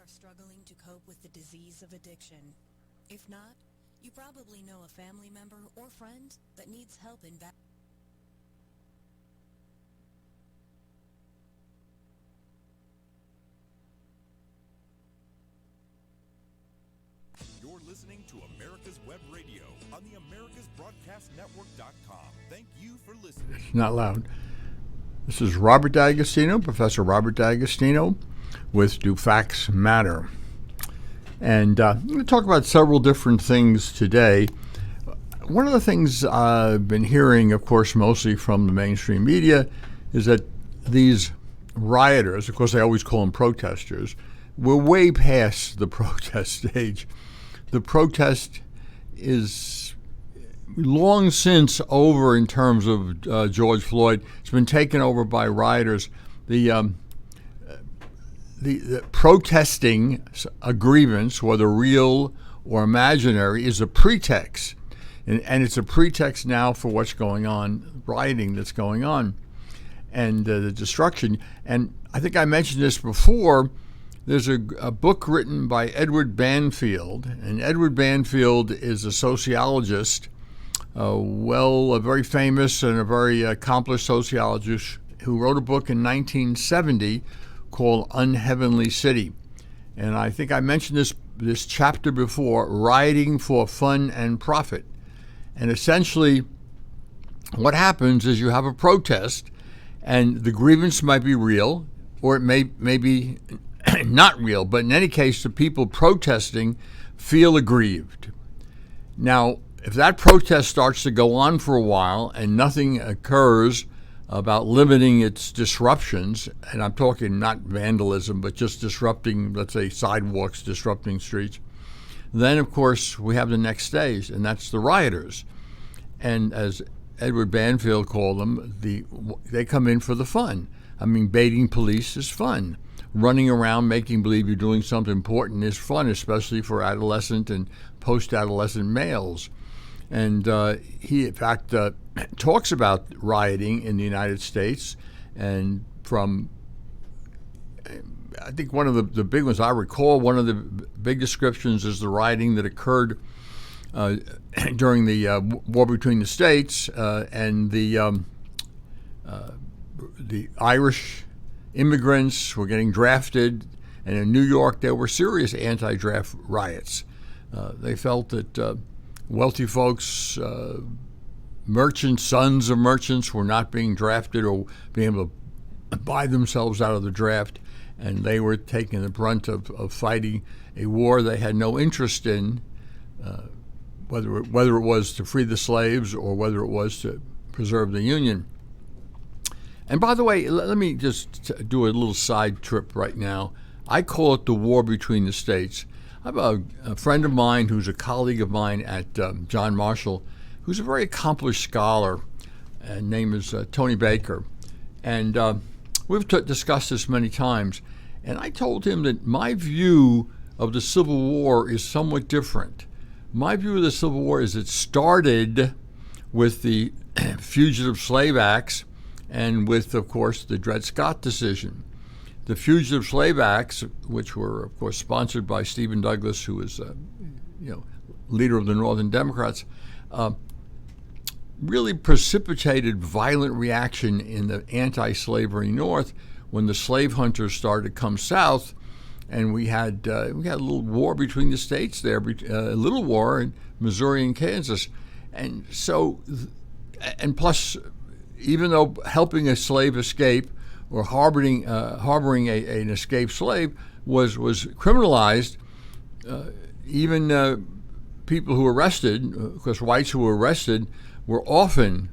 are struggling to cope with the disease of addiction. If not, you probably know a family member or friend that needs help in You're listening to America's Web Radio on the AmericasBroadcastNetwork.com. Thank you for listening. It's not loud. This is Robert D'Agostino, Professor Robert D'Agostino, with Do Facts Matter? And I'm going to talk about several different things today. One of the things I've been hearing, of course, mostly from the mainstream media, is that these rioters, of course they always call them protesters, we're way past the protest stage. The protest is long since over in terms of George Floyd. It's been taken over by rioters. The protesting a grievance, whether real or imaginary, is a pretext. And it's a pretext now for what's going on, rioting that's going on, and the destruction. And I think I mentioned this before. There's a book written by Edward Banfield, and Edward Banfield is a sociologist, a very famous and a very accomplished sociologist who wrote a book in 1970 called Unheavenly City. And I think I mentioned this chapter before, Rioting for Fun and Profit. And essentially what happens is you have a protest, and the grievance might be real, or it may be not real, but in any case, the people protesting feel aggrieved. Now, if that protest starts to go on for a while and nothing occurs about limiting its disruptions, and I'm talking not vandalism, but just disrupting, let's say, sidewalks, disrupting streets, then, of course, we have the next stage, and that's the rioters. And as Edward Banfield called them, they come in for the fun. I mean, baiting police is fun. Running around making believe you're doing something important is fun, especially for adolescent and post-adolescent males. And he, in fact, talks about rioting in the United States. And from, I think one of the big ones I recall, one of the big descriptions is the rioting that occurred during the war between the states and the Irish immigrants were getting drafted, and in New York there were serious anti-draft riots. They felt that wealthy folks, merchants, sons of merchants, were not being drafted or being able to buy themselves out of the draft, and they were taking the brunt of fighting a war they had no interest in, whether it was to free the slaves or whether it was to preserve the Union. And by the way, let me just do a little side trip right now. I call it the war between the states. I have a friend of mine who's a colleague of mine at John Marshall, who's a very accomplished scholar, and name is Tony Baker. And we've discussed this many times. And I told him that my view of the Civil War is somewhat different. My view of the Civil War is it started with the Fugitive Slave Acts, and with, of course, the Dred Scott decision. The Fugitive Slave Acts, which were, of course, sponsored by Stephen Douglas, who was, leader of the Northern Democrats, really precipitated violent reaction in the anti-slavery North when the slave hunters started to come south, and we had a little war between the states there, a little war in Missouri and Kansas, and so, and plus, even though helping a slave escape or harboring an escaped slave was criminalized, even people who were arrested, because whites who were arrested were often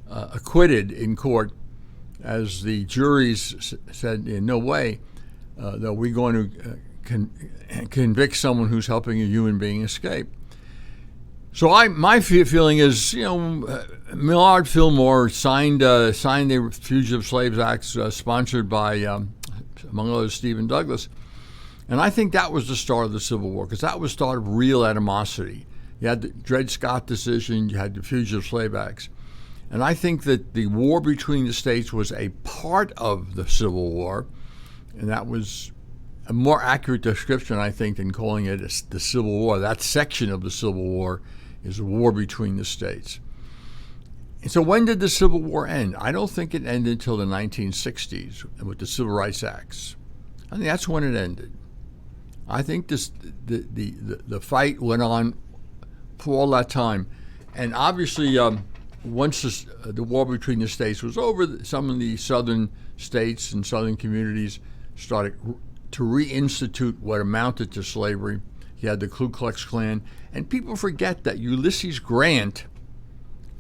acquitted in court, as the juries said, in no way that we're going to convict someone who's helping a human being escape. So my feeling is, Millard Fillmore signed the Fugitive Slaves Acts sponsored by, among others, Stephen Douglas. And I think that was the start of the Civil War, because that was the start of real animosity. You had the Dred Scott decision, you had the Fugitive Slave Acts. And I think that the war between the states was a part of the Civil War, and that was a more accurate description, I think, than calling it the Civil War. That section of the Civil War is a war between the states. And so when did the Civil War end? I don't think it ended until the 1960s with the Civil Rights Acts. I think that's when it ended. I think the fight went on for all that time. And obviously, once the war between the states was over, some of the southern states and southern communities started to reinstitute what amounted to slavery. You had the Ku Klux Klan. And people forget that Ulysses Grant,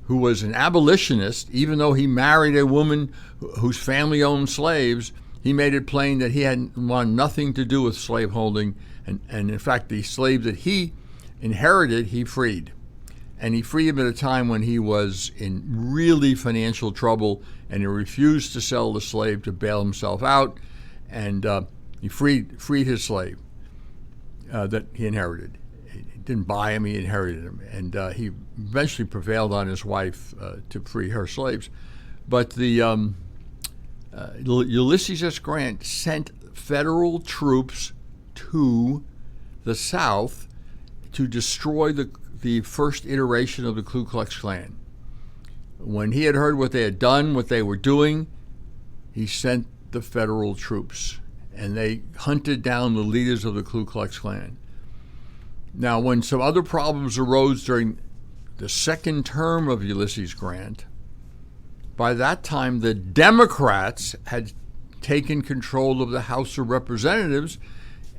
who was an abolitionist, even though he married a woman whose family owned slaves, he made it plain that he had wanted nothing to do with slaveholding. And in fact, the slaves that he inherited, he freed. And he freed him at a time when he was in really financial trouble, and he refused to sell the slave to bail himself out. And he freed his slave that he inherited. He didn't buy him, he inherited him. And he eventually prevailed on his wife to free her slaves. But the Ulysses S. Grant sent federal troops to the South to destroy the first iteration of the Ku Klux Klan. When he had heard what they had done, what they were doing, he sent the federal troops, and they hunted down the leaders of the Ku Klux Klan. Now, when some other problems arose during the second term of Ulysses Grant, by that time the Democrats had taken control of the House of Representatives,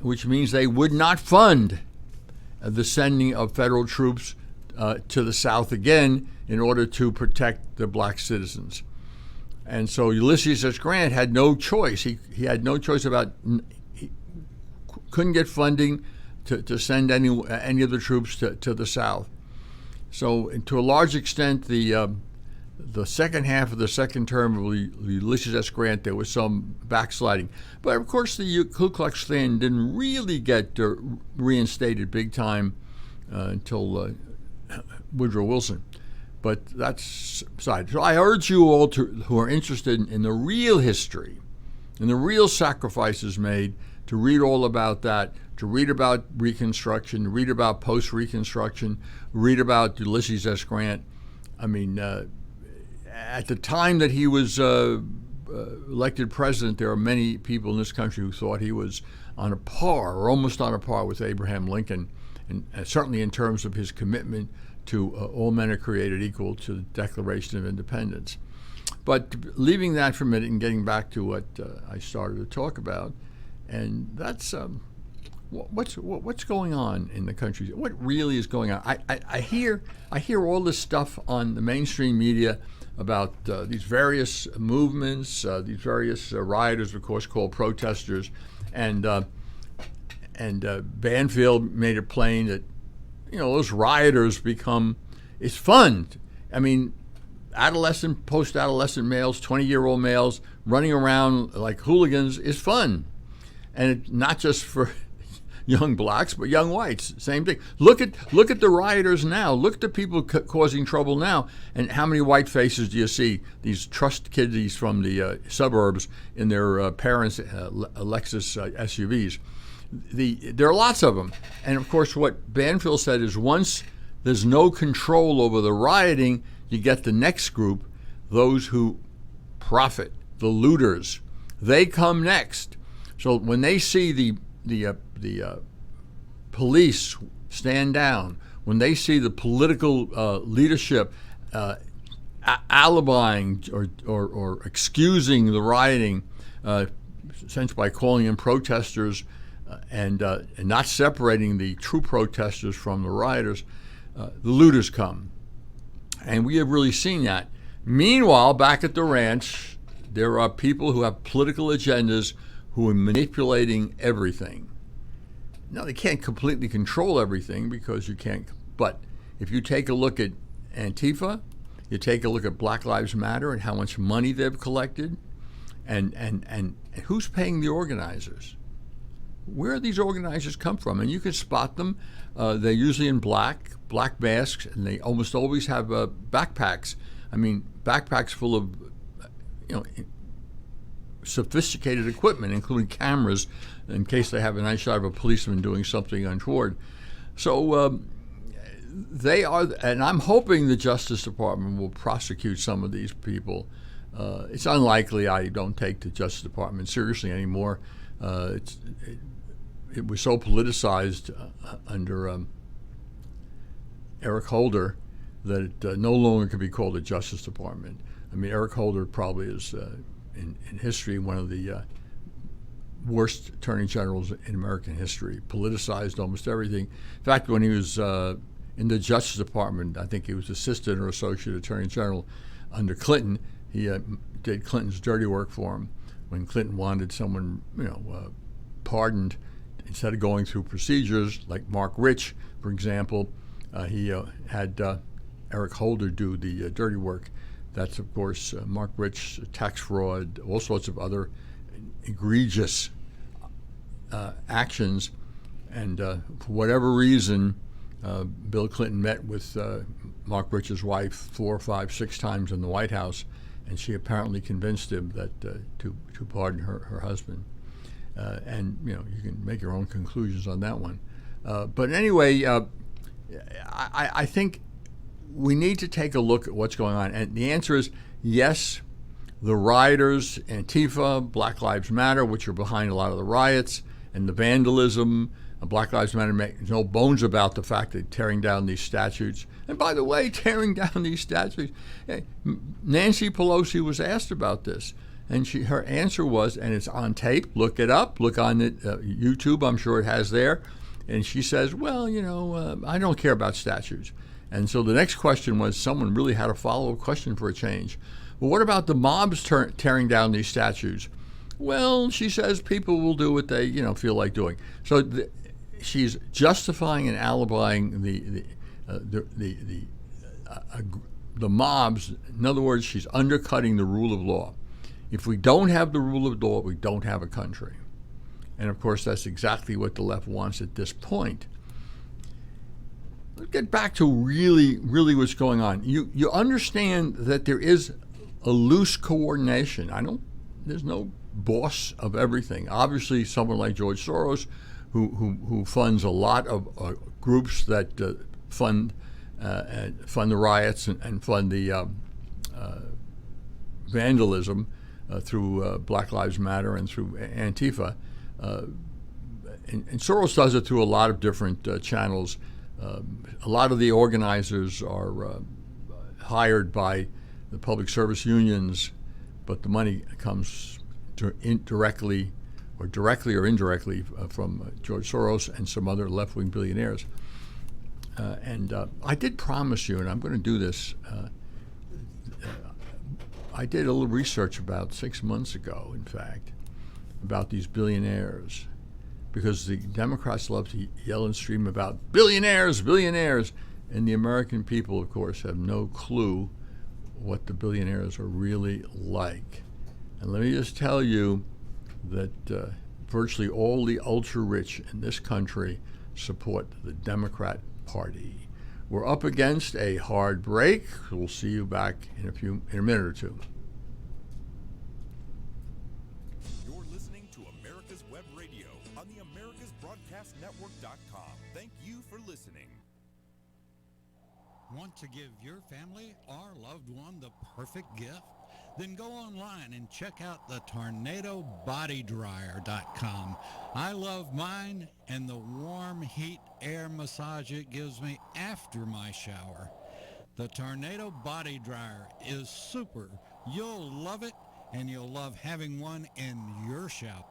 which means they would not fund the sending of federal troops to the South again in order to protect the black citizens. And so Ulysses S. Grant had no choice. He had no choice he couldn't get funding to send any of the troops to the South. So to a large extent, the second half of the second term of Ulysses S. Grant, there was some backsliding. But of course, the Ku Klux Klan didn't really get reinstated big time until Woodrow Wilson. But that's aside. So I urge you all who are interested in the real history and the real sacrifices made to read all about that, to read about Reconstruction, read about post-Reconstruction, read about Ulysses S. Grant. I mean, at the time that he was elected president, there are many people in this country who thought he was on a par, or almost on a par, with Abraham Lincoln, and certainly in terms of his commitment to all men are created equal, to the Declaration of Independence. But leaving that for a minute and getting back to what I started to talk about, and that's what's going on in the country. What really is going on? I hear all this stuff on the mainstream media about these various movements, these various rioters, of course, called protesters, and Banfield made it plain that those rioters it's fun. I mean, adolescent, post-adolescent males, 20-year-old males running around like hooligans is fun, and it's not just for young blacks, but young whites, same thing. Look at the rioters now. Look at the people causing trouble now, and how many white faces do you see? These trust kiddies from the suburbs in their parents' Lexus SUVs. There are lots of them, and of course, what Banfield said is once there's no control over the rioting, you get the next group, those who profit, the looters. They come next. So when they see the police stand down, when they see the political leadership alibying or excusing the rioting, essentially by calling in protesters and not separating the true protesters from the rioters, the looters come. And we have really seen that. Meanwhile, back at the ranch, there are people who have political agendas who are manipulating everything. Now, they can't completely control everything because you can't, but if you take a look at Antifa, you take a look at Black Lives Matter and how much money they've collected, and who's paying the organizers? Where do these organizers come from? And you can spot them. They're usually in black masks, and they almost always have backpacks. I mean, backpacks full of, sophisticated equipment, including cameras, in case they have a nice shot of a policeman doing something untoward. So they are, and I'm hoping the Justice Department will prosecute some of these people. It's unlikely. I don't take the Justice Department seriously anymore. It was so politicized under Eric Holder that it no longer can be called a Justice Department. I mean, Eric Holder probably is, in history, one of the worst attorney generals in American history. Politicized almost everything. In fact, when he was in the Justice Department, I think he was assistant or associate attorney general under Clinton. He did Clinton's dirty work for him. When Clinton wanted someone, pardoned, instead of going through procedures like Mark Rich, for example, he had Eric Holder do the dirty work. That's, of course, Mark Rich, tax fraud, all sorts of other egregious actions. And for whatever reason, Bill Clinton met with Mark Rich's wife 4, 5, 6 times in the White House, and she apparently convinced him that to pardon her husband. And you can make your own conclusions on that one. But anyway, I think we need to take a look at what's going on. And the answer is yes, the rioters, Antifa, Black Lives Matter, which are behind a lot of the riots and the vandalism. Black Lives Matter makes no bones about the fact that tearing down these statues. And by the way, tearing down these statues, Nancy Pelosi was asked about this. And her answer was, and it's on tape, look it up, look on YouTube, I'm sure it has there. And she says, well, I don't care about statues. And so the next question was, someone really had a follow-up question for a change. Well, what about the mobs tearing down these statues? Well, she says people will do what they, feel like doing. So she's justifying and alibying the mobs. In other words, she's undercutting the rule of law. If we don't have the rule of law, we don't have a country. And of course, that's exactly what the left wants at this point. Let's get back to really what's going on. You understand that there is a loose coordination. There's no boss of everything. Obviously, someone like George Soros, who funds a lot of groups that fund the riots and fund the vandalism through Black Lives Matter and through Antifa. And Soros does it through a lot of different channels. A lot of the organizers are hired by the public service unions, but the money comes directly or indirectly from George Soros and some other left-wing billionaires. And I did promise you, and I'm going to do this, I did a little research about 6 months ago, in fact, about these billionaires, because the Democrats love to yell and scream about billionaires, and the American people, of course, have no clue what the billionaires are really like. And let me just tell you that virtually all the ultra-rich in this country support the Democrat Party. We're up against a hard break. We'll see you back in a minute or two. You're listening to America's Web Radio on the AmericasBroadcastNetwork.com. Thank you for listening. Want to give your family or loved one the perfect gift? Then go online and check out the TornadoBodyDryer.com. I love mine and the warm heat air massage it gives me after my shower. The Tornado Body Dryer is super. You'll love it, and you'll love having one in your shower.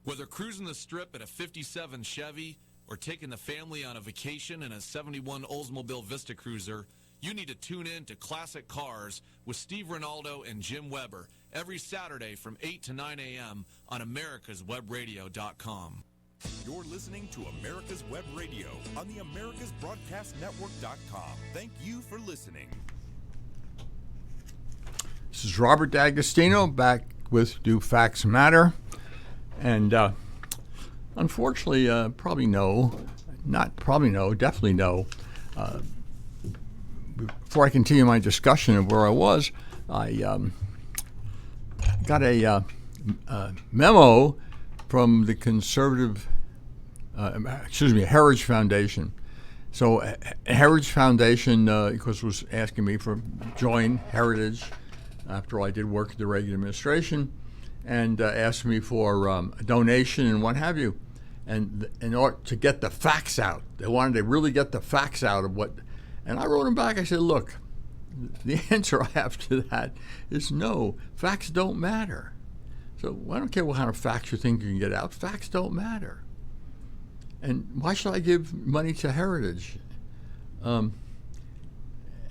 Whether cruising the strip in a 57 Chevy or taking the family on a vacation in a 71 Oldsmobile Vista Cruiser, you need to tune in to Classic Cars with Steve Ronaldo and Jim Weber every Saturday from 8 to 9 a.m. on AmericasWebRadio.com. You're listening to America's Web Radio on the AmericasBroadcastNetwork.com. Thank you for listening. This is Robert D'Agostino back with Do Facts Matter? And unfortunately, definitely no. Before I continue my discussion of where I was, I got a memo from the conservative, Heritage Foundation. So Heritage Foundation, of course, was asking me for join Heritage after I did work at the Reagan administration, and asked me for a donation and what have you. And in order to get the facts out, they wanted to really get the facts out of what. And I wrote them back. I said, look, the answer I have to that is no. Facts don't matter. So I don't care what kind of facts you think you can get out. Facts don't matter. And why should I give money to Heritage?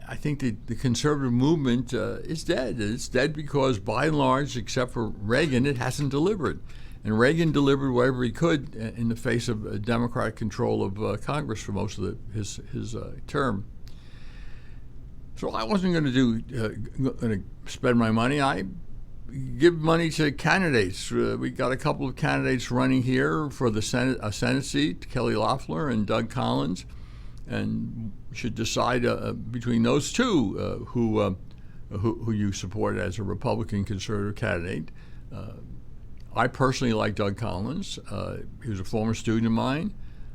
I think the conservative movement is dead. It's dead because, by and large, except for Reagan, it hasn't delivered. And Reagan delivered whatever he could in the face of Democratic control of Congress for most of his term. So I wasn't going to spend my money. I give money to candidates. We got a couple of candidates running here for the Senate seat, Kelly Loeffler and Doug Collins, and should decide between those two who you support as a Republican conservative candidate. I personally like Doug Collins. He was a former student of mine.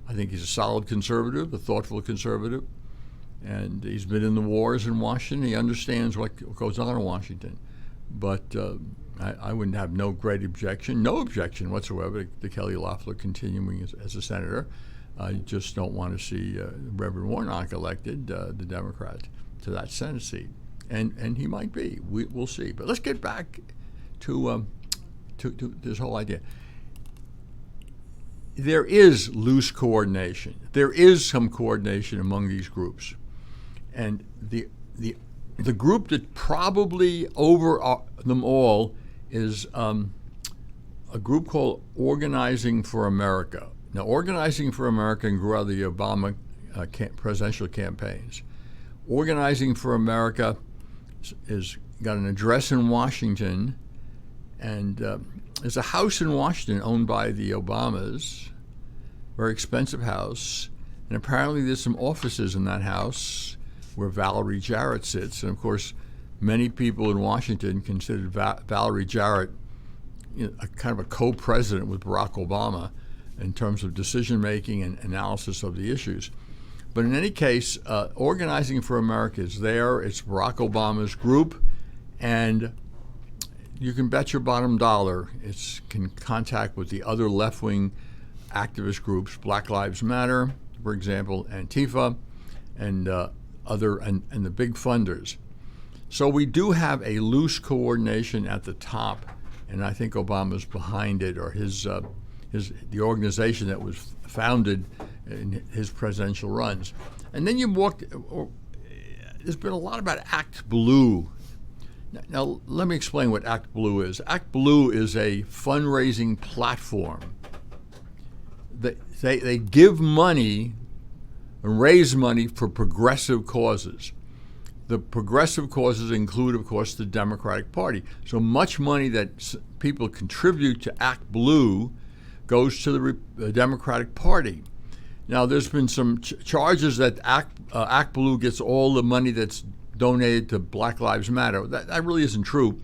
I think he's a solid conservative, a thoughtful conservative, and he's been in the wars in Washington. He understands what goes on in Washington. But I wouldn't have no objection whatsoever to Kelly Loeffler continuing as a senator. I just don't want to see Reverend Warnock elected, the Democrat, to that Senate seat. And he might be. We'll see. But let's get back to this whole idea. There is loose coordination. There is some coordination among these groups. And the group that probably over them all is a group called Organizing for America. Now, Organizing for America grew out of the Obama presidential campaigns. Organizing for America is got an address in Washington, and there's a house in Washington owned by the Obamas, very expensive house, and apparently there's some offices in that house where Valerie Jarrett sits. And of course, many people in Washington considered Valerie Jarrett a kind of a co-president with Barack Obama in terms of decision-making and analysis of the issues. But in any case, Organizing for America is there. It's Barack Obama's group, and you can bet your bottom dollar it's in contact with the other left-wing activist groups, Black Lives Matter, for example, Antifa, and the big funders. So we do have a loose coordination at the top, and I think Obama's behind it, or the organization that was founded in his presidential runs. And then there's been a lot about Act Blue. Now let me explain what Act Blue is. Act Blue is a fundraising platform. They give money and raise money for progressive causes. The progressive causes include, of course, the Democratic Party. So much money that people contribute to Act Blue goes to the Democratic Party. Now, there's been some charges that Act Blue gets all the money that's donated to Black Lives Matter. That really isn't true.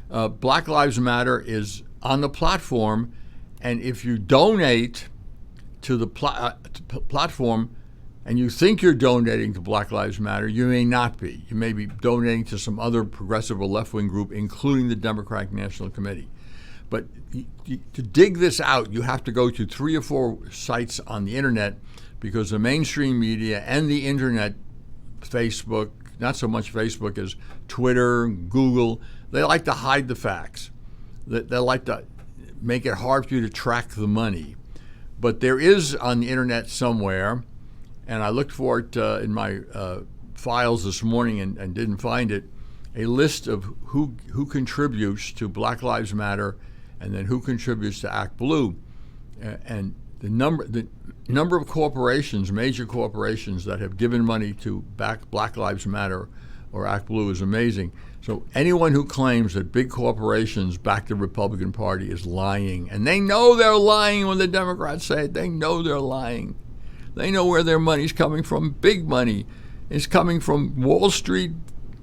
Black Lives Matter is on the platform, and if you donate to the platform and you think you're donating to Black Lives Matter, you may not be. You may be donating to some other progressive or left-wing group, including the Democratic National Committee. But to dig this out, you have to go to 3 or 4 sites on the internet, because the mainstream media and the internet, Facebook, not so much Facebook as Twitter, Google, they like to hide the facts. They like to make it hard for you to track the money. But there is on the internet somewhere, and I looked for it in my files this morning and didn't find it, a list of who contributes to Black Lives Matter and then who contributes to Act Blue. And the number of corporations, major corporations, that have given money to Black Lives Matter or Act Blue is amazing. So anyone who claims that big corporations back the Republican Party is lying, and they know they're lying when the Democrats say it. They know they're lying. They know where their money's coming from. Big money is coming from Wall Street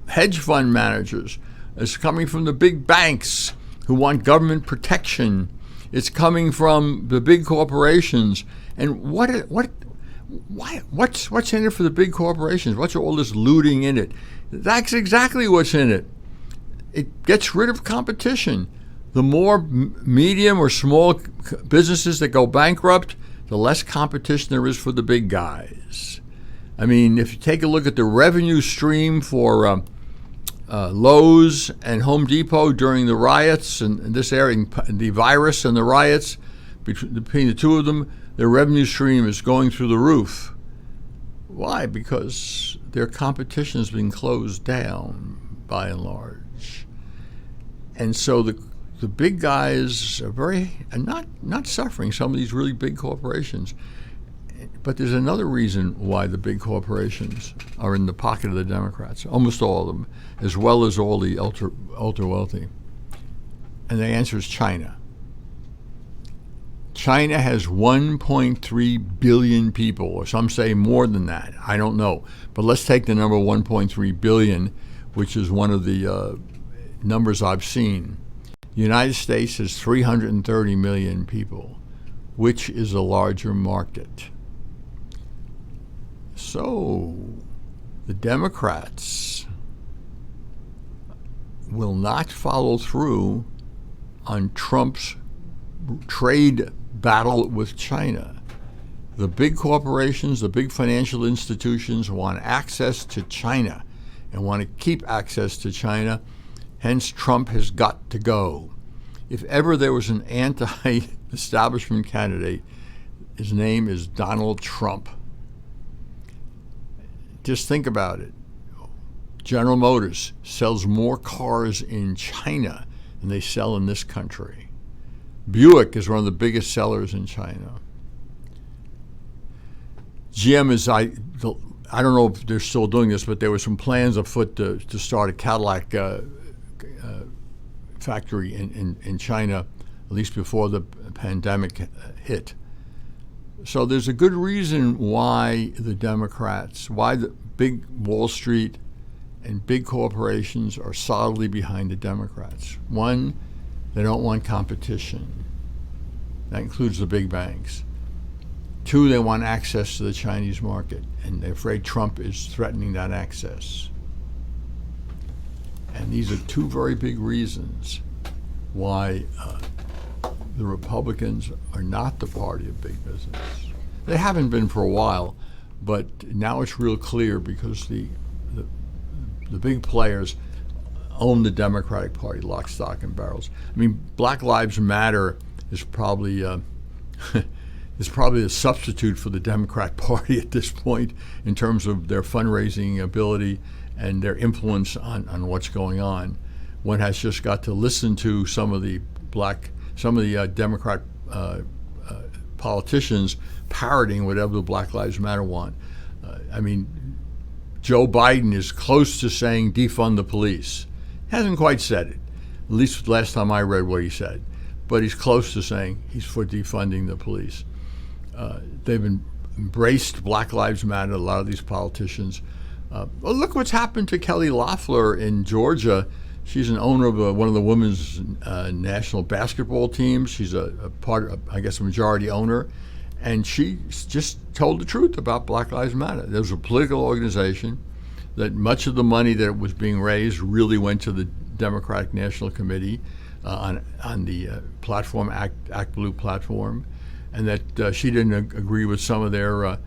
hedge fund managers It's coming from the big banks who want government protection. It's coming from the big corporations. And what's in it for the big corporations? What's all this looting in it? That's exactly what's in it. It gets rid of competition. The more medium or small businesses that go bankrupt, the less competition there is for the big guys. I mean, if you take a look at the revenue stream for Lowe's and Home Depot during the riots and this area, the virus and the riots, between the two of them, their revenue stream is going through the roof. Why? Because their competition has been closed down by and large. And so the big guys are not suffering, some of these really big corporations. But there's another reason why the big corporations are in the pocket of the Democrats, almost all of them, as well as all the ultra wealthy. And the answer is China. China has 1.3 billion people, or some say more than that. I don't know. But let's take the number 1.3 billion, which is one of the numbers I've seen. The United States has 330 million people, which is a larger market. So the Democrats will not follow through on Trump's trade battle with China. The big corporations, the big financial institutions want access to China and want to keep access to China. Hence, Trump has got to go. If ever there was an anti-establishment candidate, his name is Donald Trump. Just think about it. General Motors sells more cars in China than they sell in this country. Buick is one of the biggest sellers in China. GM is, I don't know if they're still doing this, but there were some plans afoot to start a Cadillac factory in China, at least before the pandemic hit. So there's a good reason why the Democrats, why the big Wall Street and big corporations are solidly behind the Democrats. One, they don't want competition. That includes the big banks. Two, they want access to the Chinese market, and they're afraid Trump is threatening that access. And these are two very big reasons why the Republicans are not the party of big business. They haven't been for a while, but now it's real clear because the big players own the Democratic Party, lock, stock, and barrels. I mean, Black Lives Matter is probably a substitute for the Democrat Party at this point in terms of their fundraising ability and their influence on what's going on. One has just got to listen to some of the Democrat politicians parroting whatever the Black Lives Matter want. I mean, Joe Biden is close to saying defund the police. Hasn't quite said it, at least last time I read what he said. But he's close to saying he's for defunding the police. They've embraced Black Lives Matter, a lot of these politicians. Well, look what's happened to Kelly Loeffler in Georgia. She's an owner of one of the women's national basketball teams. She's a majority owner. And she just told the truth about Black Lives Matter. There was a political organization that much of the money that was being raised really went to the Democratic National Committee on the platform, Act Blue platform, and that she didn't agree with some of their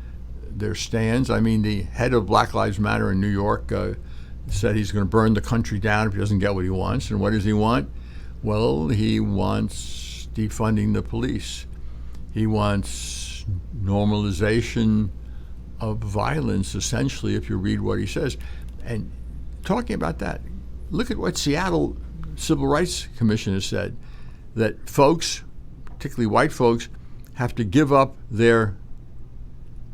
stands. I mean, the head of Black Lives Matter in New York said he's going to burn the country down if he doesn't get what he wants. And what does he want? Well, he wants defunding the police. He wants normalization of violence, essentially, if you read what he says. And talking about that, look at what Seattle Civil Rights Commission has said, that folks, particularly white folks, have to give up their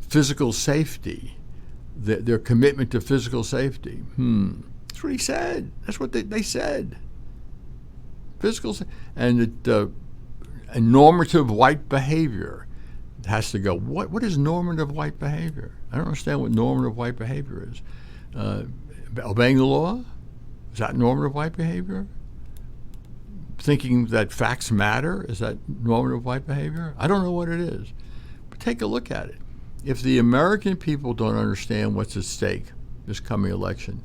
physical safety, their commitment to physical safety. That's what he said. That's what they said. Physical and normative white behavior has to go. What is normative white behavior? I don't understand what normative white behavior is. Obeying the law? Is that normative white behavior? Thinking that facts matter, is that normative white behavior? I don't know what it is. But take a look at it. If the American people don't understand what's at stake this coming election,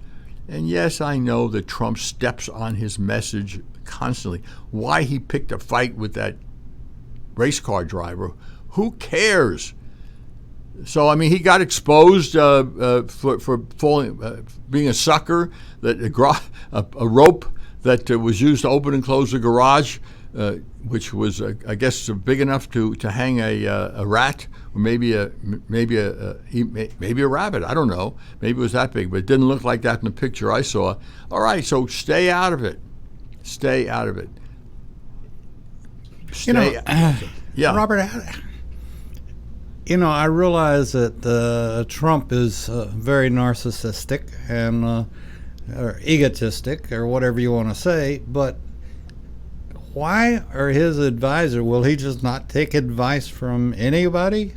and yes, I know that Trump steps on his message constantly. Why he picked a fight with that race car driver, who cares? So, I mean, he got exposed for falling, being a sucker, that a rope that was used to open and close the garage, which was, I guess, big enough to hang a rat, or maybe a rabbit. I don't know. Maybe it was that big, but it didn't look like that in the picture I saw. All right, so stay out of it. Stay out of it. Yeah, Robert, I realize that Trump is very narcissistic and or egotistic, or whatever you want to say, but why are his advisor? Will he just not take advice from anybody?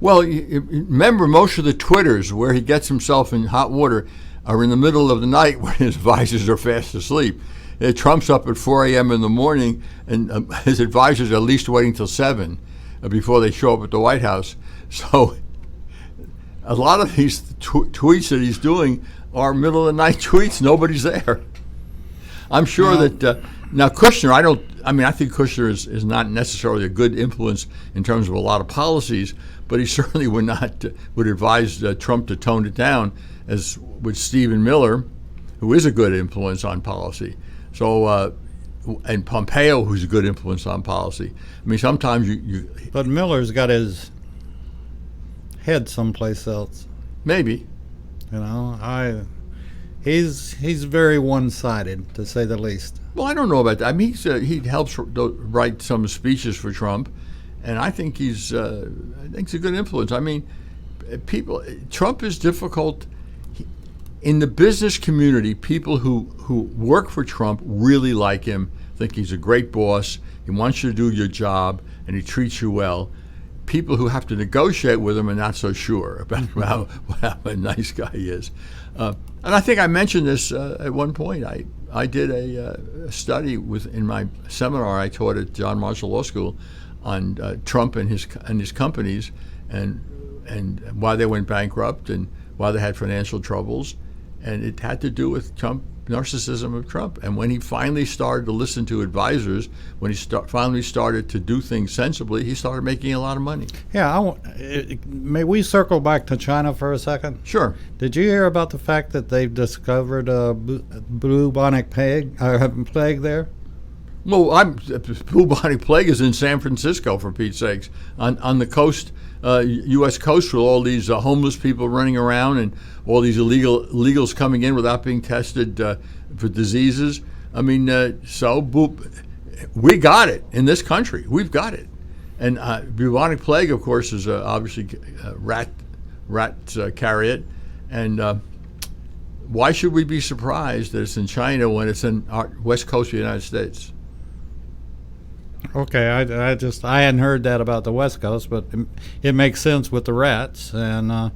Well, remember, most of the Twitters where he gets himself in hot water are in the middle of the night when his advisors are fast asleep. Trump's up at 4 a.m. in the morning, and his advisors are at least waiting till 7 before they show up at the White House. So a lot of these tweets that he's doing are middle of the night tweets. Nobody's there. I'm sure that now Kushner, I think Kushner is not necessarily a good influence in terms of a lot of policies, but he certainly would advise Trump to tone it down, as would Stephen Miller, who is a good influence on policy. So, and Pompeo, who's a good influence on policy. I mean, sometimes you But Miller's got his head someplace else. Maybe. He's very one-sided, to say the least. Well, I don't know about that. I mean, he helps write some speeches for Trump, and I think he's a good influence. I mean, Trump is difficult. In the business community, people who work for Trump really like him, think he's a great boss, he wants you to do your job, and he treats you well. People who have to negotiate with him are not so sure about how a nice guy he is. And I think I mentioned this at one point. I did a study in my seminar I taught at John Marshall Law School on Trump and his companies, and why they went bankrupt and why they had financial troubles. And it had to do with narcissism of Trump. And when he finally started to listen to advisors, when he finally started to do things sensibly, he started making a lot of money. Yeah, may we circle back to China for a second? Sure. Did you hear about the fact that they've discovered bubonic plague there? Well, bubonic plague is in San Francisco, for Pete's sakes, on the coast, U.S. coast, with all these homeless people running around and all these illegals coming in without being tested for diseases. I mean, we got it in this country. We've got it. And bubonic plague, of course, is obviously rats carry it. And why should we be surprised that it's in China when it's in our west coast of the United States? Okay, I hadn't heard that about the West Coast, but it makes sense with the rats and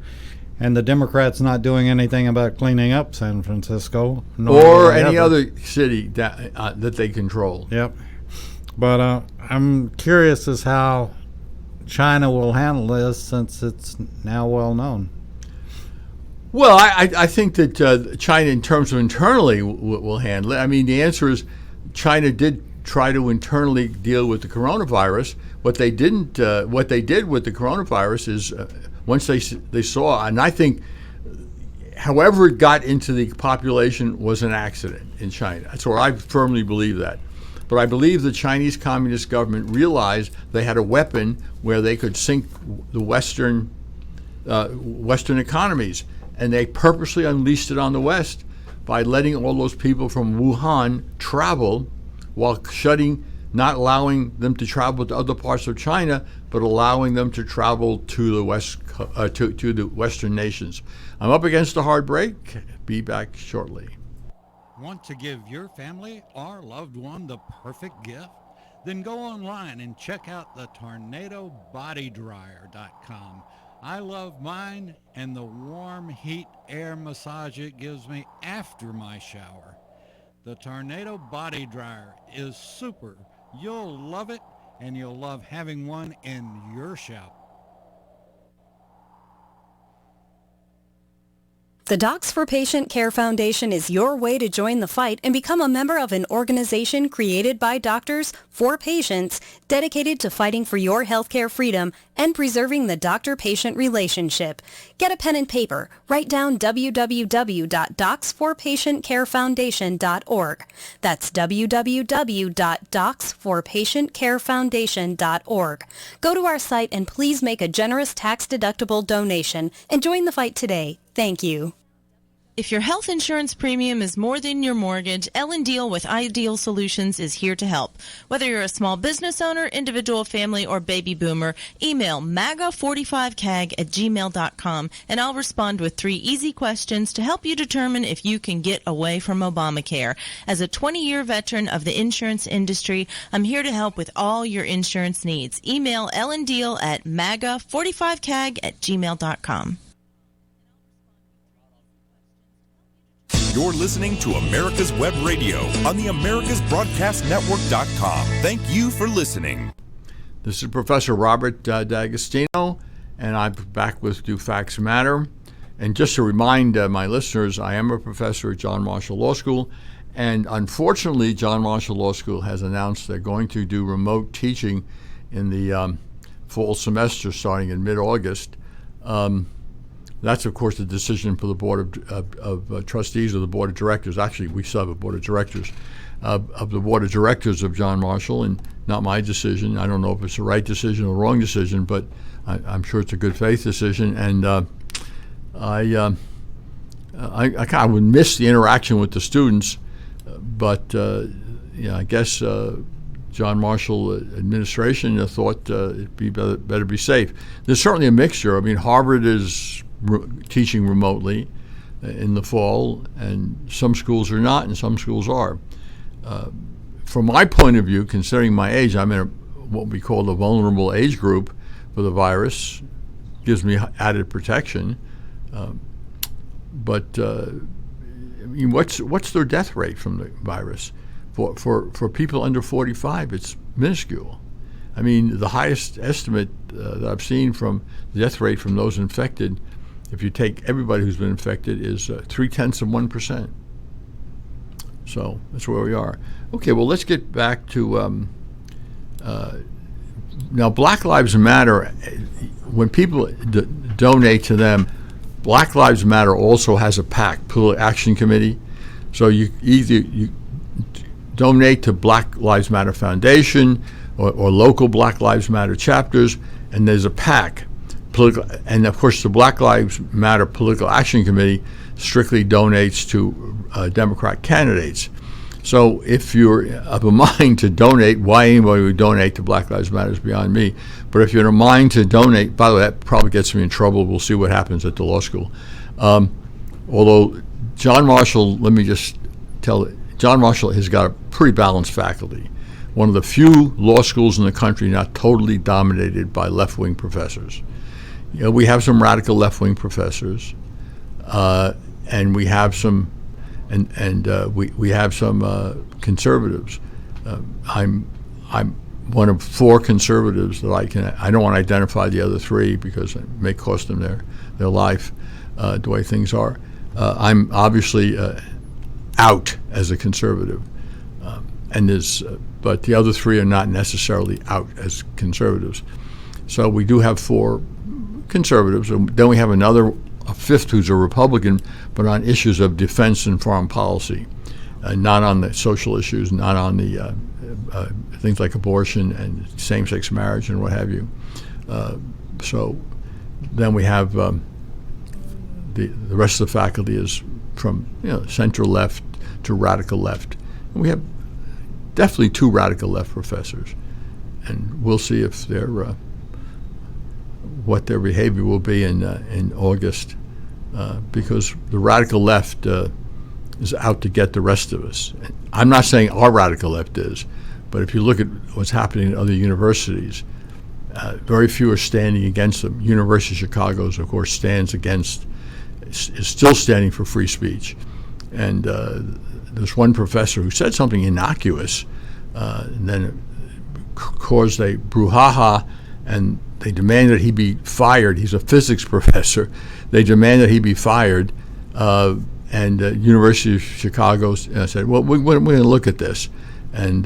the Democrats not doing anything about cleaning up San Francisco or any other city that they control. Yep, but I'm curious as how China will handle this, since it's now well known. Well, I think that China, in terms of internally, will handle it. I mean, the answer is China did try to internally deal with the coronavirus. What they did with the coronavirus is once they saw, and I think, however it got into the population was an accident in China. That's where I firmly believe that. But I believe the Chinese Communist government realized they had a weapon where they could sink the Western economies, and they purposely unleashed it on the West by letting all those people from Wuhan travel, while not allowing them to travel to other parts of China, but allowing them to travel to the to the Western nations. I'm up against a hard break. Be back shortly. Want to give your family or loved one the perfect gift? Then go online and check out the TornadoBodyDryer.com. I love mine and the warm heat air massage it gives me after my shower. The Tornado Body Dryer is super. You'll love it, and you'll love having one in your shower. The Docs for Patient Care Foundation is your way to join the fight and become a member of an organization created by doctors for patients dedicated to fighting for your healthcare freedom and preserving the doctor-patient relationship. Get a pen and paper. Write down www.docsforpatientcarefoundation.org. That's www.docsforpatientcarefoundation.org. Go to our site and please make a generous tax-deductible donation and join the fight today. Thank you. If your health insurance premium is more than your mortgage, Ellen Deal with Ideal Solutions is here to help. Whether you're a small business owner, individual, family, or baby boomer, email MAGA45CAG@gmail.com and I'll respond with 3 easy questions to help you determine if you can get away from Obamacare. As a 20-year veteran of the insurance industry, I'm here to help with all your insurance needs. Email Ellen Deal at MAGA45CAG@gmail.com. You're listening to America's Web Radio on the AmericasBroadcastNetwork.com. Thank you for listening. This is Professor Robert D'Agostino, and I'm back with Do Facts Matter. And just to remind my listeners, I am a professor at John Marshall Law School, and unfortunately, John Marshall Law School has announced they're going to do remote teaching in the fall semester starting in mid-August. That's, of course, the decision for the Board of Trustees or the Board of Directors. Actually, we still have a Board of Directors of the Board of Directors of John Marshall, and not my decision. I don't know if it's the right decision or wrong decision, but I'm sure it's a good faith decision. And I kind of would miss the interaction with the students, but I guess John Marshall administration thought it'd be better be safe. There's certainly a mixture. I mean, Harvard is teaching remotely in the fall, and some schools are not, and some schools are. From my point of view, considering my age, I'm in what we call the vulnerable age group for the virus. Gives me added protection. But I mean, what's their death rate from the virus? For people under 45, it's minuscule. I mean, the highest estimate that I've seen from the death rate from those infected, if you take everybody who's been infected, is 0.3%. So that's where we are. Okay, well, let's get back to now. Black Lives Matter. When people donate to them, Black Lives Matter also has a PAC, Political Action Committee. So you donate to Black Lives Matter Foundation or local Black Lives Matter chapters, and there's a PAC. And of course, the Black Lives Matter Political Action Committee strictly donates to Democrat candidates. So if you're of a mind to donate, why anybody would donate to Black Lives Matter is beyond me. But if you're in a mind to donate, by the way, that probably gets me in trouble. We'll see what happens at the law school. Although John Marshall, let me just tell you, John Marshall has got a pretty balanced faculty. One of the few law schools in the country not totally dominated by left-wing professors. You know, we have some radical left-wing professors, and we have some, we have some conservatives. I'm one of 4 conservatives that I don't want to identify the other 3 because it may cost them their life, the way things are. I'm obviously out as a conservative, but the other 3 are not necessarily out as conservatives. So we do have 4 conservatives, and then we have a 5th who's a Republican, but on issues of defense and foreign policy, not on the social issues, not on the things like abortion and same-sex marriage and what have you. So then we have the rest of the faculty is from central left to radical left. And we have definitely 2 radical left professors, and we'll see if they're what their behavior will be in August, because the radical left is out to get the rest of us. I'm not saying our radical left is, but if you look at what's happening in other universities, Very few are standing against them. University of Chicago, of course, is still standing for free speech. And there's one professor who said something innocuous, and then it caused a brouhaha, and they demanded he be fired. He's a physics professor. They demanded he be fired, and University of Chicago said, well, we're going to look at this. And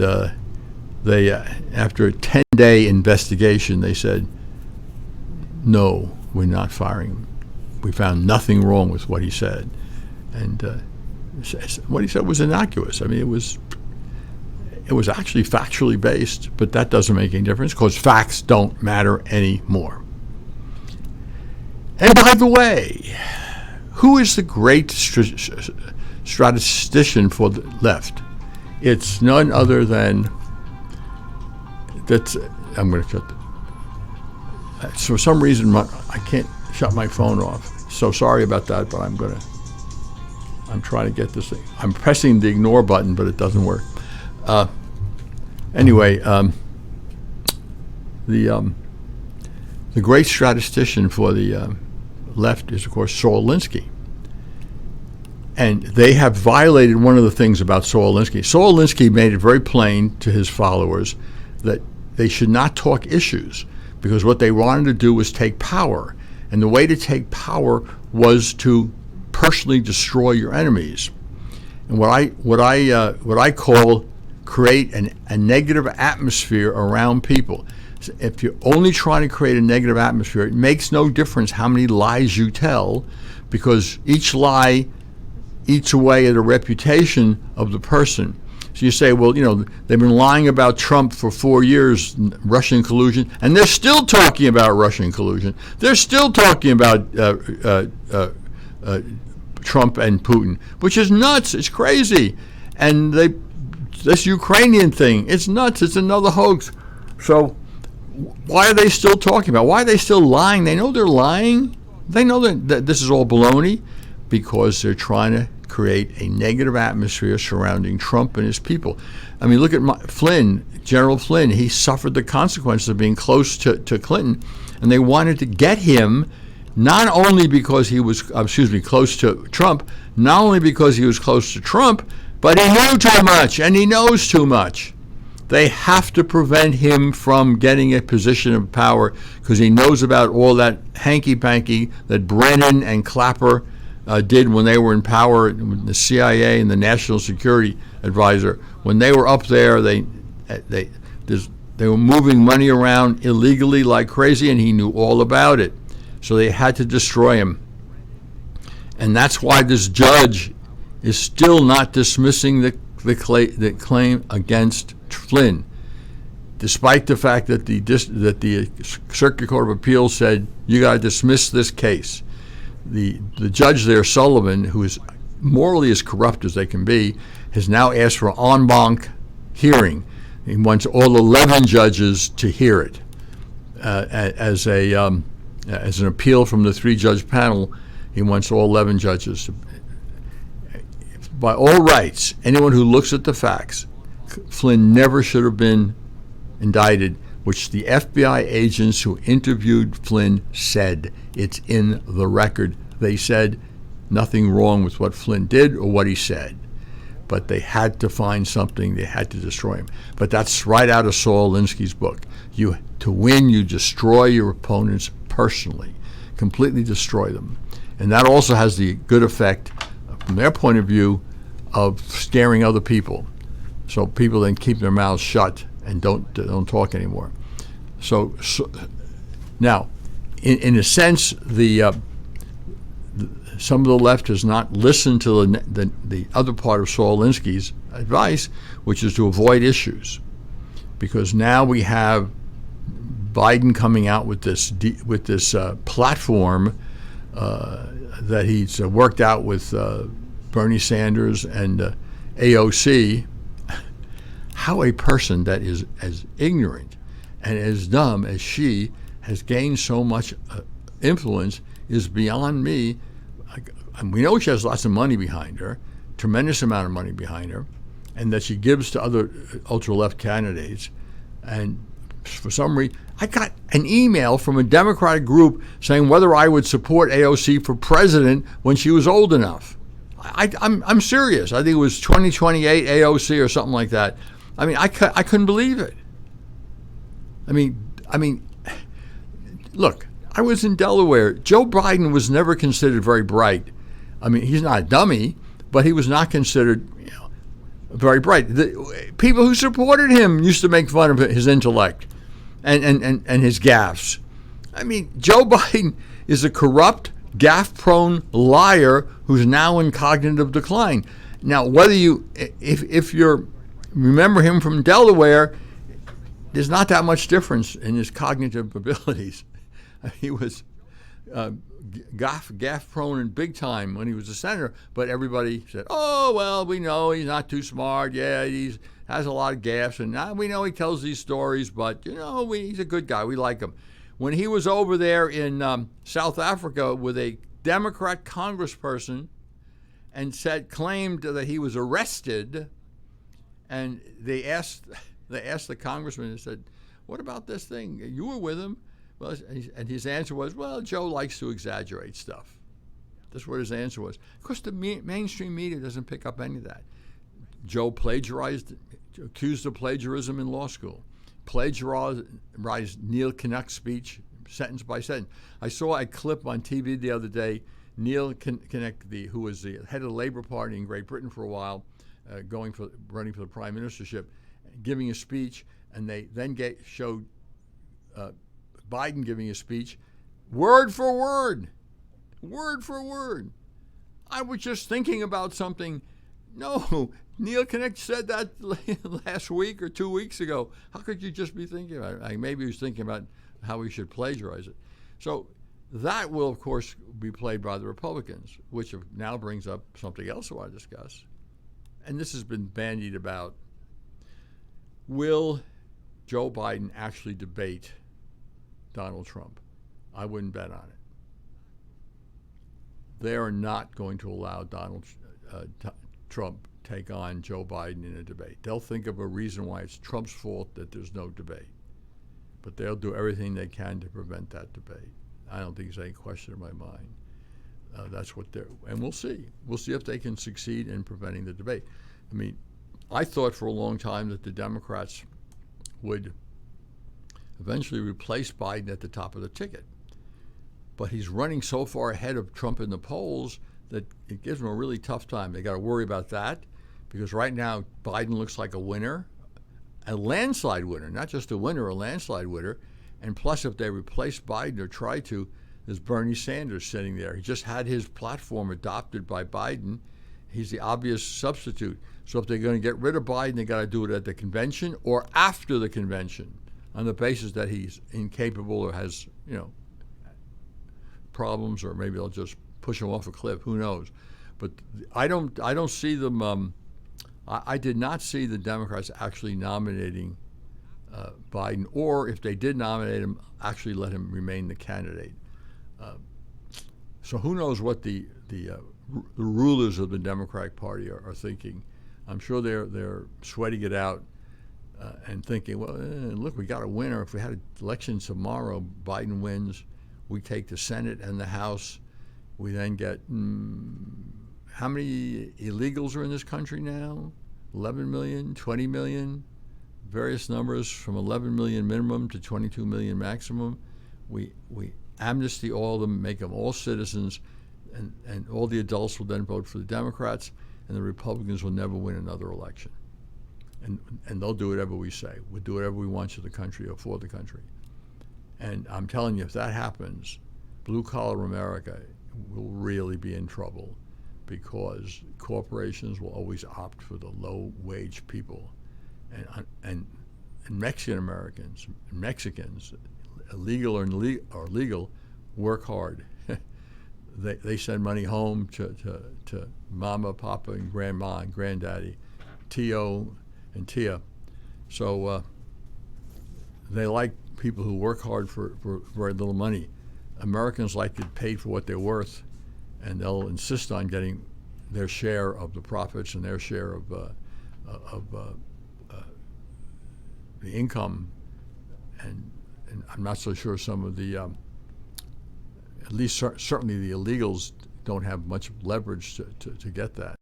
they, after a 10-day investigation, they said, no, we're not firing him. We found nothing wrong with what he said. And what he said was innocuous. I mean, it was actually factually based, but that doesn't make any difference because facts don't matter anymore. And by the way, who is the great statistician for the left? It's none other than I'm going to shut for some reason I can't shut my phone off. So sorry about that, but I'm trying to get this thing. I'm pressing the ignore button, but it doesn't work. Anyway, the great statistician for the left is, of course, Saul Alinsky. And they have violated one of the things about Saul Alinsky. Saul Alinsky made it very plain to his followers that they should not talk issues because what they wanted to do was take power. And the way to take power was to personally destroy your enemies. And what I call create a negative atmosphere around people. So if you're only trying to create a negative atmosphere, it makes no difference how many lies you tell, because each lie eats away at the reputation of the person. So you say, well, they've been lying about Trump for 4 years, Russian collusion, and they're still talking about Russian collusion. They're still talking about Trump and Putin, which is nuts. It's crazy. And this Ukrainian thing, it's nuts. It's another hoax. So why are they still talking about it? Why are they still lying? They know they're lying. They know that this is all baloney because they're trying to create a negative atmosphere surrounding Trump and his people. I mean, look at Flynn, General Flynn. He suffered the consequences of being close to Clinton, and they wanted to get him not only because he was, close to Trump, not only because he was close to Trump, but he knew too much, and he knows too much. They have to prevent him from getting a position of power because he knows about all that hanky-panky that Brennan and Clapper did when they were in power, the CIA and the National Security Advisor. When they were up there, they were moving money around illegally like crazy, and he knew all about it. So they had to destroy him. And that's why this judge is still not dismissing the claim against Flynn, despite the fact that the Circuit Court of Appeals said you got to dismiss this case. The judge there, Sullivan, who is morally as corrupt as they can be, has now asked for an en banc hearing. He wants all 11 judges to hear it as an appeal from the 3-judge panel. He wants all 11 judges to. By all rights, anyone who looks at the facts, Flynn never should have been indicted, which the FBI agents who interviewed Flynn said. It's in the record. They said nothing wrong with what Flynn did or what he said, but they had to find something. They had to destroy him. But that's right out of Saul Alinsky's book. To win, you destroy your opponents personally, completely destroy them. And that also has the good effect, from their point of view, of scaring other people. So people then keep their mouths shut and don't talk anymore. So now, in a sense, some of the left has not listened to the other part of Saul Alinsky's advice, which is to avoid issues, because now we have Biden coming out with this platform that he's worked out with Bernie Sanders and AOC. How a person that is as ignorant and as dumb as she has gained so much influence is beyond me. We know she has lots of money behind her, tremendous amount of money behind her, and that she gives to other ultra-left candidates. And for some reason, I got an email from a Democratic group saying whether I would support AOC for president when she was old enough. I'm serious. I think it was 2028 AOC or something like that. I mean, I couldn't believe it. I mean, look, I was in Delaware. Joe Biden was never considered very bright. I mean, he's not a dummy, but he was not considered very bright. The people who supported him used to make fun of his intellect and his gaffes. I mean, Joe Biden is a corrupt, gaffe-prone liar who's now in cognitive decline. Now, whether if you remember him from Delaware, there's not that much difference in his cognitive abilities. He was gaffe-prone and big time when he was a senator, but everybody said, oh, well, we know he's not too smart. Yeah, he has a lot of gaffes, and we know he tells these stories, but, he's a good guy. We like him. When he was over there in South Africa with a Democrat congressperson and claimed that he was arrested, and they asked the congressman and said, what about this thing? You were with him. Well, and his answer was, well, Joe likes to exaggerate stuff. That's what his answer was. Of course, the mainstream media doesn't pick up any of that. Joe accused of plagiarism in law school, plagiarized Neil Kinnock's speech sentence by sentence. I saw a clip on TV the other day, Neil Kinnock, who was the head of the Labour Party in Great Britain for a while, running for the prime ministership, giving a speech, and they then showed Biden giving a speech, word for word. I was just thinking about something. No, Neil Kinnock said that last week or 2 weeks ago. How could you just be thinking about it? Maybe he was thinking about how we should plagiarize it. So that will, of course, be played by the Republicans, which now brings up something else I want to discuss. And this has been bandied about. Will Joe Biden actually debate Donald Trump? I wouldn't bet on it. They are not going to allow Donald Trump take on Joe Biden in a debate. They'll think of a reason why it's Trump's fault that there's no debate. But they'll do everything they can to prevent that debate. I don't think there's any question in my mind. That's what and we'll see. We'll see if they can succeed in preventing the debate. I mean, I thought for a long time that the Democrats would eventually replace Biden at the top of the ticket. But he's running so far ahead of Trump in the polls that it gives him a really tough time. They got to worry about that because right now Biden looks like a winner, a landslide winner, not just a winner, a landslide winner. And plus, if they replace Biden or try to, there's Bernie Sanders sitting there. He just had his platform adopted by Biden. He's the obvious substitute. So if they're going to get rid of Biden, they got to do it at the convention or after the convention, on the basis that he's incapable or has, problems, or maybe they'll just push him off a cliff. Who knows? But I don't see them. I did not see the Democrats actually nominating Biden, or if they did nominate him, actually let him remain the candidate. So who knows what the rulers of the Democratic Party are thinking? I'm sure they're sweating it out. And thinking, well, look, we got a winner. If we had an election tomorrow, Biden wins. We take the Senate and the House. We then get, how many illegals are in this country now? 11 million, 20 million, various numbers from 11 million minimum to 22 million maximum. We amnesty all of them, make them all citizens, and all the adults will then vote for the Democrats, and the Republicans will never win another election. And they'll do whatever we say. We'll do whatever we want to the country or for the country. And I'm telling you, if that happens, blue-collar America will really be in trouble because corporations will always opt for the low-wage people. And Mexican Americans, Mexicans, illegal or legal, work hard. They send money home to mama, papa, and grandma and granddaddy, Tio and Tia. So they like people who work hard for very little money. Americans like to get paid for what they're worth, and they'll insist on getting their share of the profits and their share of the income and I'm not so sure some of the, at least certainly the illegals don't have much leverage to get that.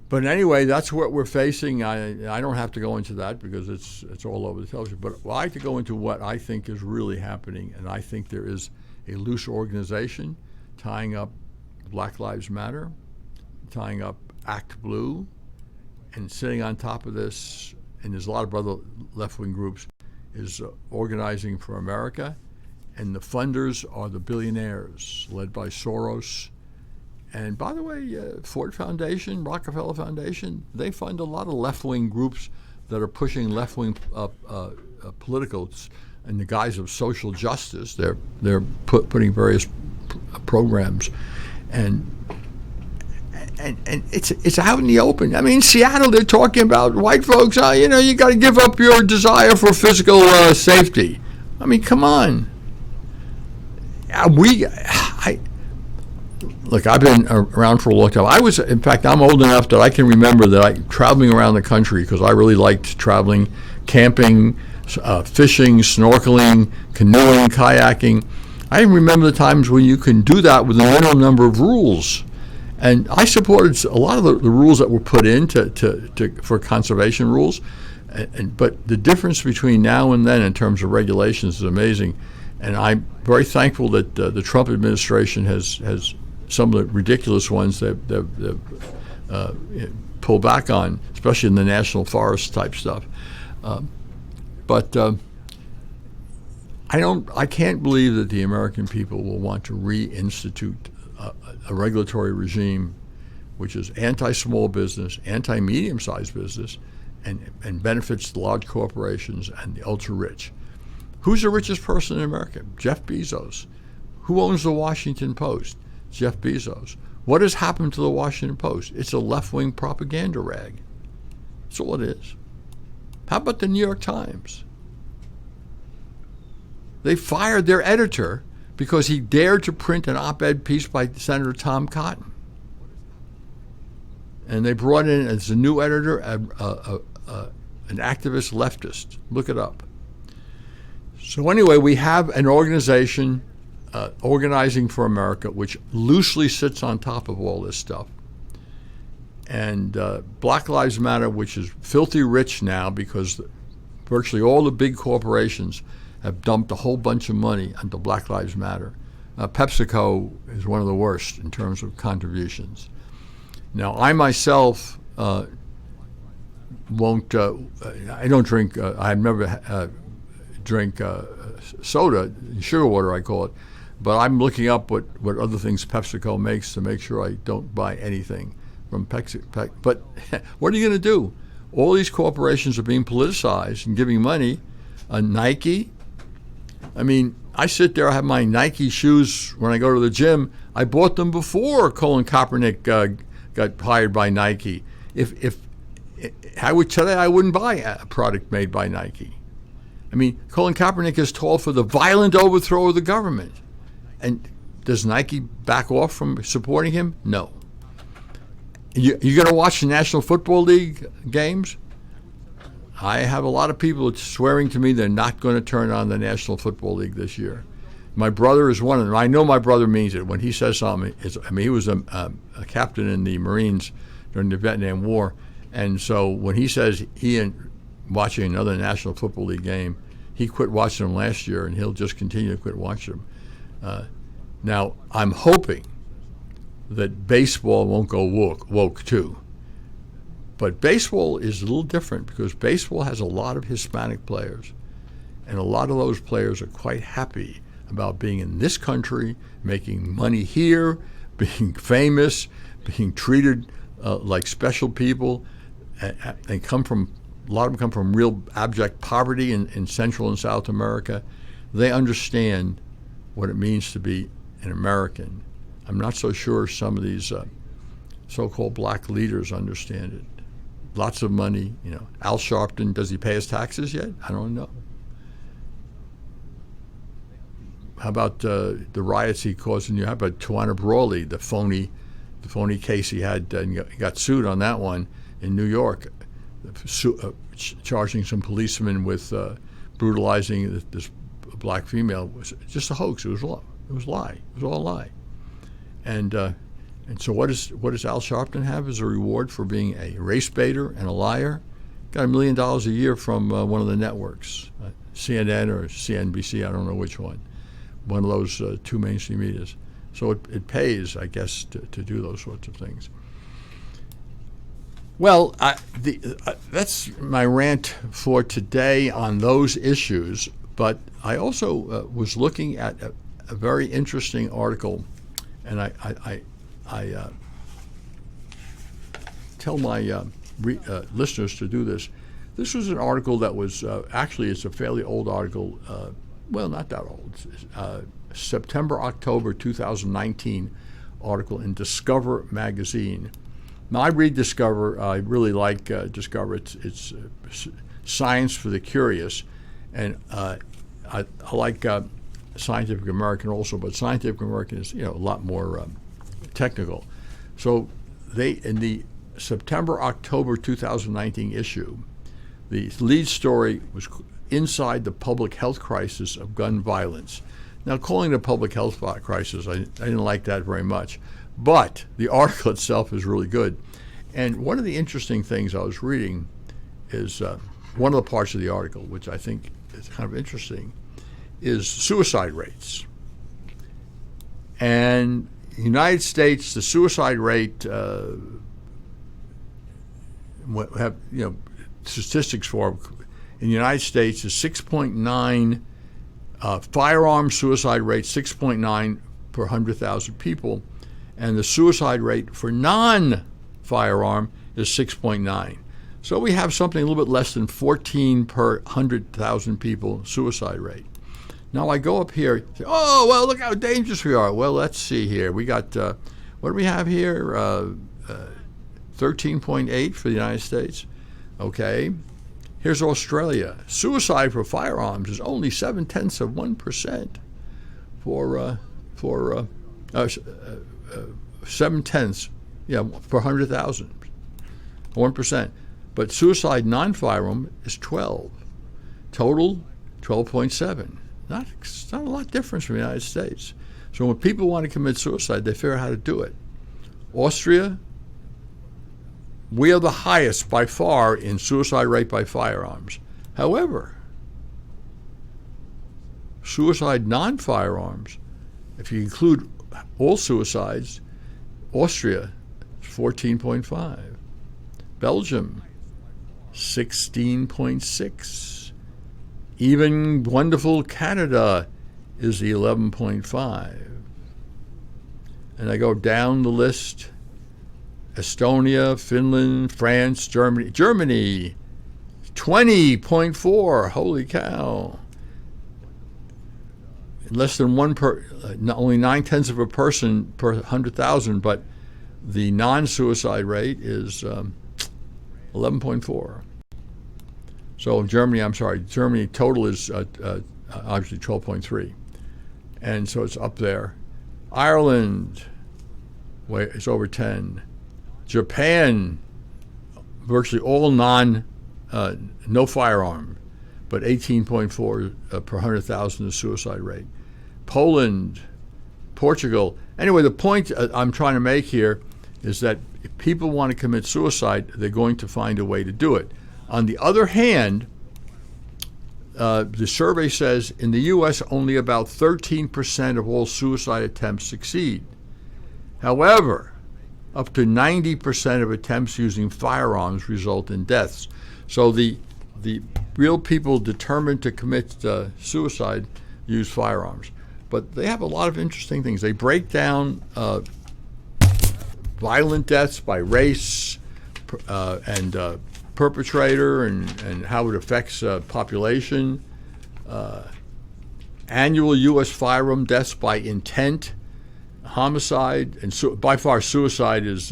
But anyway, that's what we're facing. I don't have to go into that because it's all over the television. But I like to go into what I think is really happening, and I think there is a loose organization tying up Black Lives Matter, tying up Act Blue, and sitting on top of this, and there's a lot of other left-wing groups, is Organizing for America, and the funders are the billionaires led by Soros. And by the way, Ford Foundation, Rockefeller Foundation, they fund a lot of left-wing groups that are pushing left-wing politicals in the guise of social justice. They're putting various programs, and it's out in the open. I mean, in Seattle, they're talking about white folks. You got to give up your desire for physical safety. I mean, come on. Look, I've been around for a long time. In fact, I'm old enough that I can remember that traveling around the country, because I really liked traveling, camping, fishing, snorkeling, canoeing, kayaking. I remember the times when you can do that with a minimum number of rules. And I supported a lot of the rules that were put in for conservation rules. But the difference between now and then in terms of regulations is amazing. And I'm very thankful that the Trump administration has some of the ridiculous ones they've pulled back on, especially in the national forest type stuff. But I can't believe that the American people will want to reinstitute a regulatory regime which is anti-small business, anti-medium-sized business, and benefits the large corporations and the ultra-rich. Who's the richest person in America? Jeff Bezos. Who owns the Washington Post? Jeff Bezos. What has happened to the Washington Post? It's a left-wing propaganda rag. That's all it is. How about the New York Times? They fired their editor because he dared to print an op-ed piece by Senator Tom Cotton. And they brought in as a new editor an activist leftist. Look it up. So anyway, we have an organization, Organizing for America, which loosely sits on top of all this stuff. And Black Lives Matter, which is filthy rich now because virtually all the big corporations have dumped a whole bunch of money into Black Lives Matter. PepsiCo is one of the worst in terms of contributions. Now, I myself won't, I don't drink, I've never drink soda, sugar water I call it, but I'm looking up what other things PepsiCo makes to make sure I don't buy anything from PepsiCo. But what are you going to do? All these corporations are being politicized and giving money. Nike, I mean, I sit there, I have my Nike shoes when I go to the gym. I bought them before Colin Kaepernick got hired by Nike. If I would today, I wouldn't buy a product made by Nike. I mean, Colin Kaepernick is called for the violent overthrow of the government. And does Nike back off from supporting him? No. You going to watch the National Football League games? I have a lot of people swearing to me they're not going to turn on the National Football League this year. My brother is one of them. I know my brother means it. When he says something, he was a captain in the Marines during the Vietnam War. And so when he says he and watching another National Football League game, he quit watching them last year, and he'll just continue to quit watching them. Now, I'm hoping that baseball won't go woke too. But baseball is a little different because baseball has a lot of Hispanic players, and a lot of those players are quite happy about being in this country, making money here, being famous, being treated like special people. They come from, a lot of them come from real abject poverty in Central and South America. They understand what it means to be an American. I'm not so sure some of these so-called black leaders understand it. Lots of money, Al Sharpton, does he pay his taxes yet? I don't know. How about the riots he caused in New York? How about Tawana Brawley, the phony case he had, and he got sued on that one in New York. charging some policemen with brutalizing this black female was just a hoax. It was a lie. It was all a lie. And so what does Al Sharpton have as a reward for being a race baiter and a liar? Got $1 million a year from one of the networks, CNN or CNBC, I don't know which one of those two mainstream medias. So it pays, I guess, to do those sorts of things. Well, that's my rant for today on those issues. But I also was looking at a very interesting article, and I tell my listeners to do this. This was an article that was actually, it's a fairly old article. Well, not that old. September, October 2019 article in Discover magazine. Now, I read Discover. I really like Discover. It's science for the curious, and I like Scientific American also. But Scientific American is a lot more technical. So they in the September-October 2019 issue, the lead story was Inside the Public Health Crisis of Gun Violence. Now, calling it a public health crisis, I didn't like that very much. But the article itself is really good. And one of the interesting things I was reading is one of the parts of the article, which I think is kind of interesting, is suicide rates. And in the United States, the suicide rate, have statistics for in the United States is 6.9, firearm suicide rate 6.9 per 100,000 people. And the suicide rate for non-firearm is 6.9. So we have something a little bit less than 14 per 100,000 people suicide rate. Now I go up here, say, oh, well, look how dangerous we are. Well, let's see here. We got, what do we have here? 13.8 for the United States. Okay. Here's Australia. Suicide for firearms is only 0.7% for 0.7, per 100,000, 1%. But suicide non-firearm is 12. Total, 12.7. It's not a lot difference from the United States. So when people want to commit suicide, they figure out how to do it. Austria, we are the highest by far in suicide rate by firearms. However, suicide non-firearms, if you include all suicides, Austria, 14.5. Belgium, 16.6. Even wonderful Canada is 11.5. And I go down the list. Estonia, Finland, France, Germany. Germany, 20.4. Holy cow. Less than only 0.9 of a person per 100,000, but the non-suicide rate is 11.4. So Germany total is obviously 12.3. And so it's up there. Ireland, it's over 10. Japan, virtually all no firearm, but 18.4 per 100,000 is suicide rate. Poland, Portugal. Anyway, the point I'm trying to make here is that if people want to commit suicide, they're going to find a way to do it. On the other hand, the survey says in the U.S. only about 13% of all suicide attempts succeed. However, up to 90% of attempts using firearms result in deaths. So the real people determined to commit suicide use firearms. But they have a lot of interesting things. They break down violent deaths by race and perpetrator and how it affects population. Annual U.S. firearm deaths by intent, homicide, and by far suicide is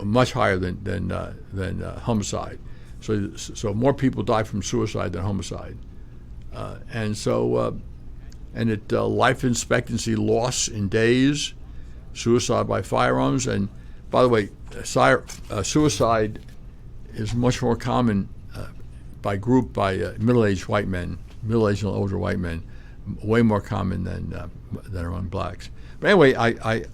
much higher than homicide. So more people die from suicide than homicide, and life expectancy loss in days, suicide by firearms, and by the way, suicide is much more common by middle-aged white men, middle-aged and older white men, way more common than among blacks. But anyway, I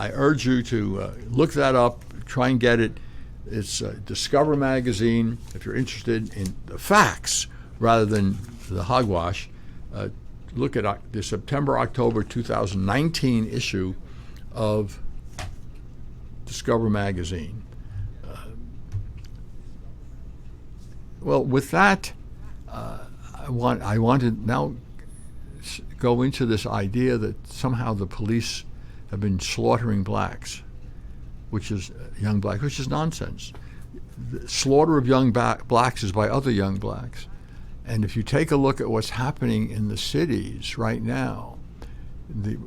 urge you to look that up, try and get it. It's Discover Magazine. If you're interested in the facts rather than the hogwash, look at the September-October 2019 issue of Discover Magazine. Well, with that, I want to now go into this idea that somehow the police have been slaughtering blacks, which is young blacks, which is nonsense. The slaughter of young blacks is by other young blacks. And if you take a look at what's happening in the cities right now, the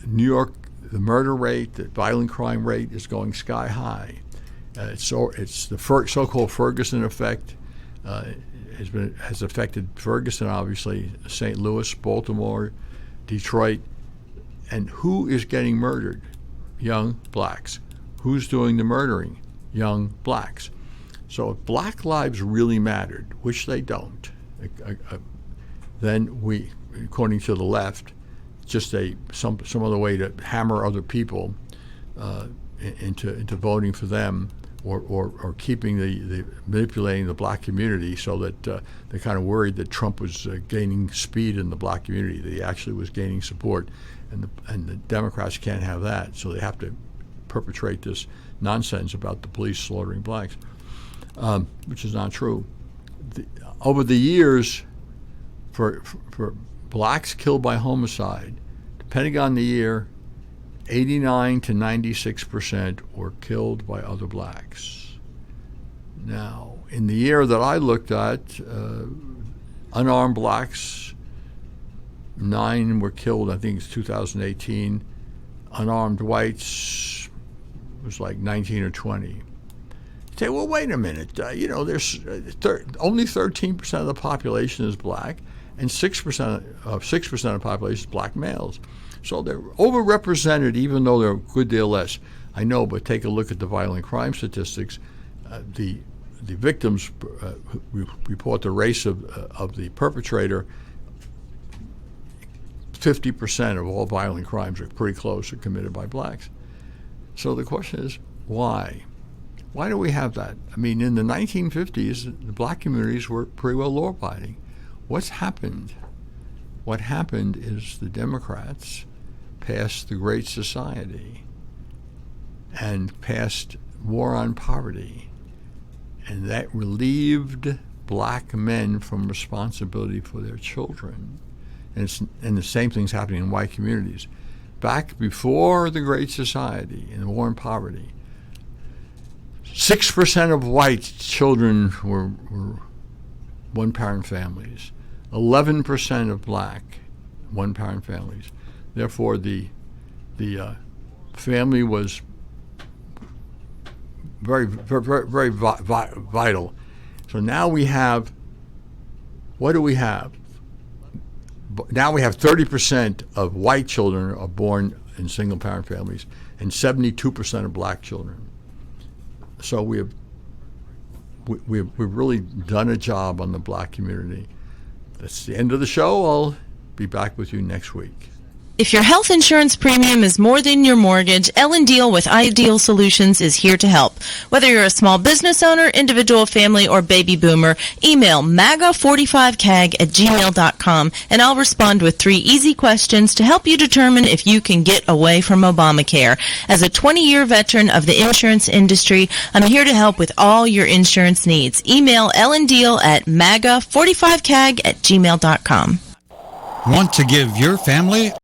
New York, the murder rate, the violent crime rate is going sky high. It's the so-called Ferguson effect. Has affected Ferguson, obviously, St. Louis, Baltimore, Detroit. And who is getting murdered? Young blacks. Who's doing the murdering? Young blacks. So if black lives really mattered, which they don't, then we, according to the left, just some other way to hammer other people into voting for them, or keeping the manipulating the black community, so that they're kind of worried that Trump was gaining speed in the black community, that he actually was gaining support, and the Democrats can't have that, so they have to perpetrate this nonsense about the police slaughtering blacks, which is not true. Over the years, for blacks killed by homicide, depending on the year, 89 to 96% were killed by other blacks. Now, in the year that I looked at, unarmed blacks, 9 were killed. I think it's 2018. Unarmed whites was like 19 or 20. You say, well, wait a minute. There's only 13% of the population is black, and 6% of the population is black males. So they're overrepresented, even though they're a good deal less. I know, but take a look at the violent crime statistics. The victims report the race of the perpetrator. 50% of all violent crimes are pretty close, are committed by blacks. So the question is, why? Why do we have that? I mean, in the 1950s, the black communities were pretty well law-abiding. What's happened? What happened is the Democrats passed the Great Society and passed War on Poverty, and that relieved black men from responsibility for their children. And the same thing's happening in white communities. Back before the Great Society and the War on Poverty, 6% of white children were one-parent families. 11% of black one-parent families. Therefore, the family was very, very, very vital. So now we have, what do we have? Now we have 30% of white children are born in single-parent families, and 72% of black children. So we've really done a job on the black community. That's the end of the show. I'll be back with you next week. If your health insurance premium is more than your mortgage, Ellen Deal with Ideal Solutions is here to help. Whether you're a small business owner, individual, family, or baby boomer, email MAGA45CAG@gmail.com and I'll respond with 3 easy questions to help you determine if you can get away from Obamacare. As a 20-year veteran of the insurance industry, I'm here to help with all your insurance needs. Email Ellen Deal at MAGA45CAG@gmail.com. Want to give your family